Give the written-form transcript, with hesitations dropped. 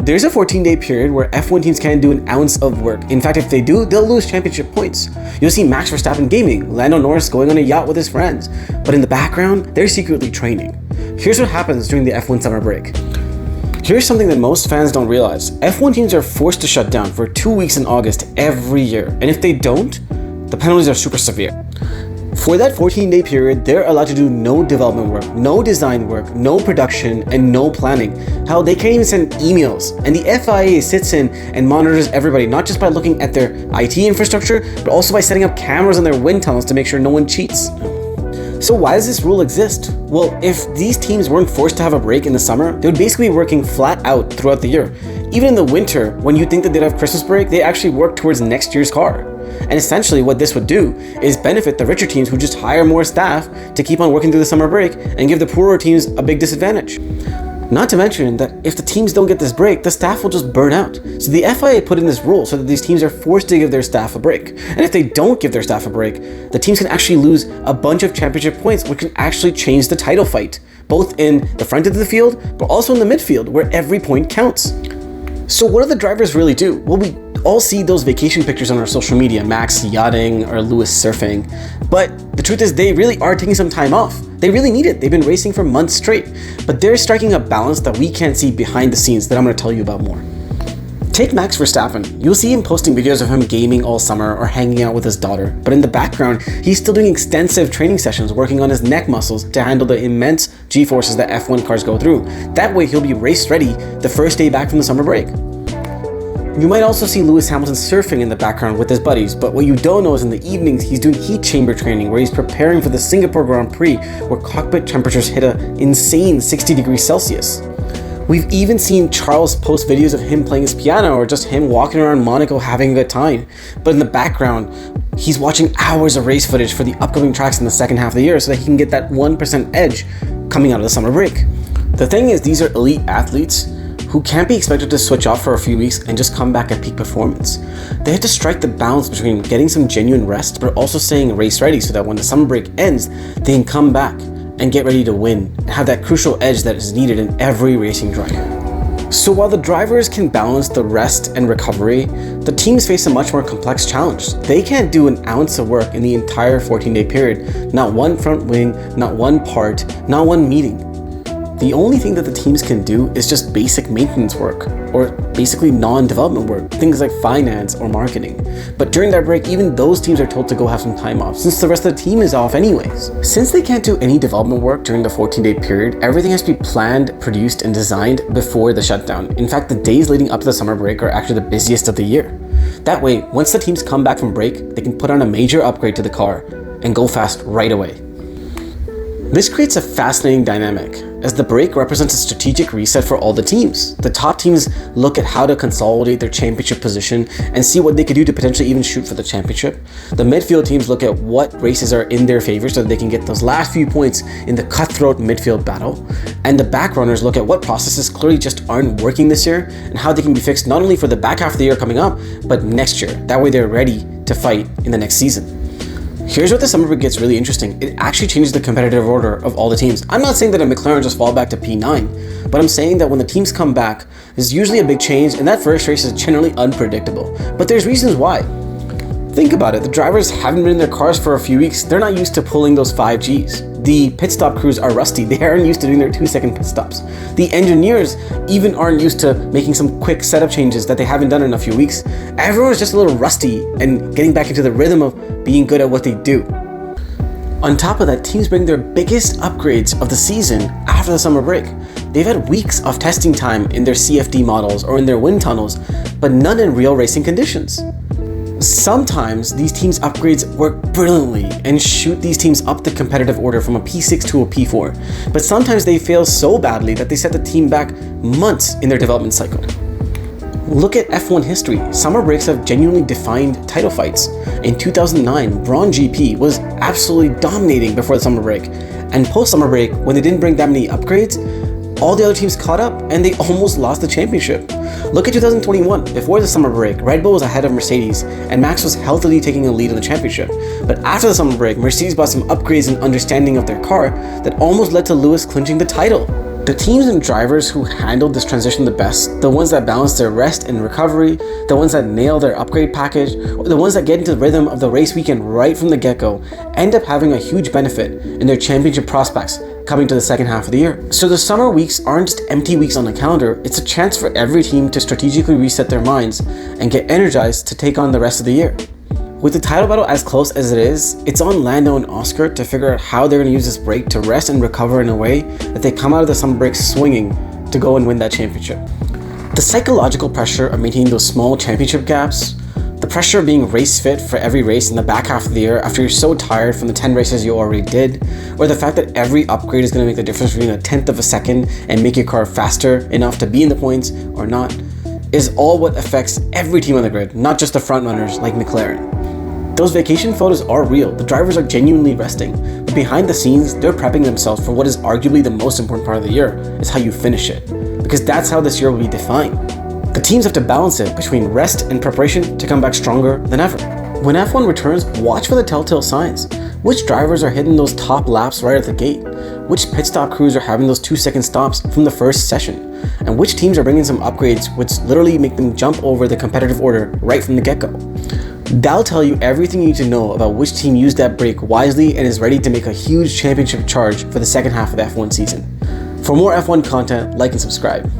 There's a 14-day period where F1 teams can't do an ounce of work. In fact, if they do, they'll lose championship points. You'll see Max Verstappen gaming, Landonorris going on a yacht with his friends, but in the background, they're secretly training. Here's what happens during the F1 summer break. Here's something that most fans don't realize. F1 teams are forced to shut down for 2 weeks in August every year, and if they don't, the penalties are super severe. For that 14-day period, they're allowed to do no development work, no design work, no production, and no planning. Hell, they can't even send emails. And the FIA sits in and monitors everybody, not just by looking at their IT infrastructure, but also by setting up cameras on their wind tunnels to make sure no one cheats. So why does this rule exist? Well, if these teams weren't forced to have a break in the summer, they would basically be working flat out throughout the year. Even in the winter, when you think that they'd have Christmas break, they actually work towards next year's car. And essentially what this would do is benefit the richer teams who just hire more staff to keep on working through the summer break and give the poorer teams a big disadvantage. Not to mention that if the teams don't get this break, the staff will just burn out. So the FIA put in this rule so that these teams are forced to give their staff a break. And if they don't give their staff a break, the teams can actually lose a bunch of championship points, which can actually change the title fight, both in the front of the field, but also in the midfield, where every point counts. So what do the drivers really do? Well, we all see those vacation pictures on our social media, Max yachting or Lewis surfing, but the truth is they really are taking some time off. They really need it. They've been racing for months straight, but they're striking a balance that we can't see behind the scenes that I'm going to tell you about more. Take Max Verstappen. You'll see him posting videos of him gaming all summer or hanging out with his daughter, but in the background, he's still doing extensive training sessions working on his neck muscles to handle the immense G-forces that F1 cars go through. That way he'll be race ready the first day back from the summer break. You might also see Lewis Hamilton surfing in the background with his buddies, but what you don't know is in the evenings he's doing heat chamber training where he's preparing for the Singapore Grand Prix where cockpit temperatures hit an insane 60 degrees Celsius. We've even seen Charles post videos of him playing his piano or just him walking around Monaco having a good time, but in the background he's watching hours of race footage for the upcoming tracks in the second half of the year so that he can get that 1% edge coming out of the summer break. The thing is, these are elite athletes who can't be expected to switch off for a few weeks and just come back at peak performance. They have to strike the balance between getting some genuine rest but also staying race ready so that when the summer break ends, they can come back and get ready to win and have that crucial edge that is needed in every racing drive. So while the drivers can balance the rest and recovery, the teams face a much more complex challenge. They can't do an ounce of work in the entire 14-day period. Not one front wing, not one part, not one meeting. The only thing that the teams can do is just basic maintenance work, or basically non-development work, things like finance or marketing. But during that break, even those teams are told to go have some time off, since the rest of the team is off anyways. Since they can't do any development work during the 14-day period, everything has to be planned, produced, and designed before the shutdown. In fact, the days leading up to the summer break are actually the busiest of the year. That way, once the teams come back from break, they can put on a major upgrade to the car and go fast right away. This creates a fascinating dynamic, as the break represents a strategic reset for all the teams. The top teams look at how to consolidate their championship position and see what they could do to potentially even shoot for the championship. The midfield teams look at what races are in their favor so that they can get those last few points in the cutthroat midfield battle. And the back runners look at what processes clearly just aren't working this year and how they can be fixed not only for the back half of the year coming up, but next year. That way they're ready to fight in the next season. Here's where the summer break gets really interesting. It actually changes the competitive order of all the teams. I'm not saying that a McLaren just fall back to P9, but I'm saying that when the teams come back, there's usually a big change and that first race is generally unpredictable. But there's reasons why. Think about it, the drivers haven't been in their cars for a few weeks. They're not used to pulling those 5Gs. The pit stop crews are rusty. They aren't used to doing their 2-second pit stops. The engineers even aren't used to making some quick setup changes that they haven't done in a few weeks. Everyone's just a little rusty and getting back into the rhythm of being good at what they do. On top of that, teams bring their biggest upgrades of the season after the summer break. They've had weeks of testing time in their CFD models or in their wind tunnels, but none in real racing conditions. Sometimes these teams' upgrades work brilliantly and shoot these teams up the competitive order from a P6 to a P4, but sometimes they fail so badly that they set the team back months in their development cycle. Look at F1 history. Summer breaks have genuinely defined title fights. In 2009, Braun GP was absolutely dominating before the summer break, and post-summer break, when they didn't bring that many upgrades, all the other teams caught up and they almost lost the championship. Look at 2021. Before the summer break, Red Bull was ahead of Mercedes and Max was healthily taking a lead in the championship. But after the summer break, Mercedes brought some upgrades and understanding of their car that almost led to Lewis clinching the title. The teams and drivers who handled this transition the best, the ones that balance their rest and recovery, the ones that nail their upgrade package, or the ones that get into the rhythm of the race weekend right from the get-go, end up having a huge benefit in their championship prospects coming to the second half of the year. So the summer weeks aren't just empty weeks on the calendar, it's a chance for every team to strategically reset their minds and get energized to take on the rest of the year. With the title battle as close as it is, it's on Lando and Oscar to figure out how they're going to use this break to rest and recover in a way that they come out of the summer break swinging to go and win that championship. The psychological pressure of maintaining those small championship gaps, the pressure of being race fit for every race in the back half of the year after you're so tired from the 10 races you already did, or the fact that every upgrade is going to make the difference between 1/10 of a second and make your car faster enough to be in the points or not, is all what affects every team on the grid, not just the front runners like McLaren. Those vacation photos are real, the drivers are genuinely resting, but behind the scenes, they're prepping themselves for what is arguably the most important part of the year, is how you finish it, because that's how this year will be defined. The teams have to balance it between rest and preparation to come back stronger than ever. When F1 returns, watch for the telltale signs. Which drivers are hitting those top laps right at the gate? Which pit stop crews are having those 2-second stops from the first session? And which teams are bringing some upgrades which literally make them jump over the competitive order right from the get-go? That'll tell you everything you need to know about which team used that break wisely and is ready to make a huge championship charge for the second half of the F1 season. For more F1 content, like and subscribe.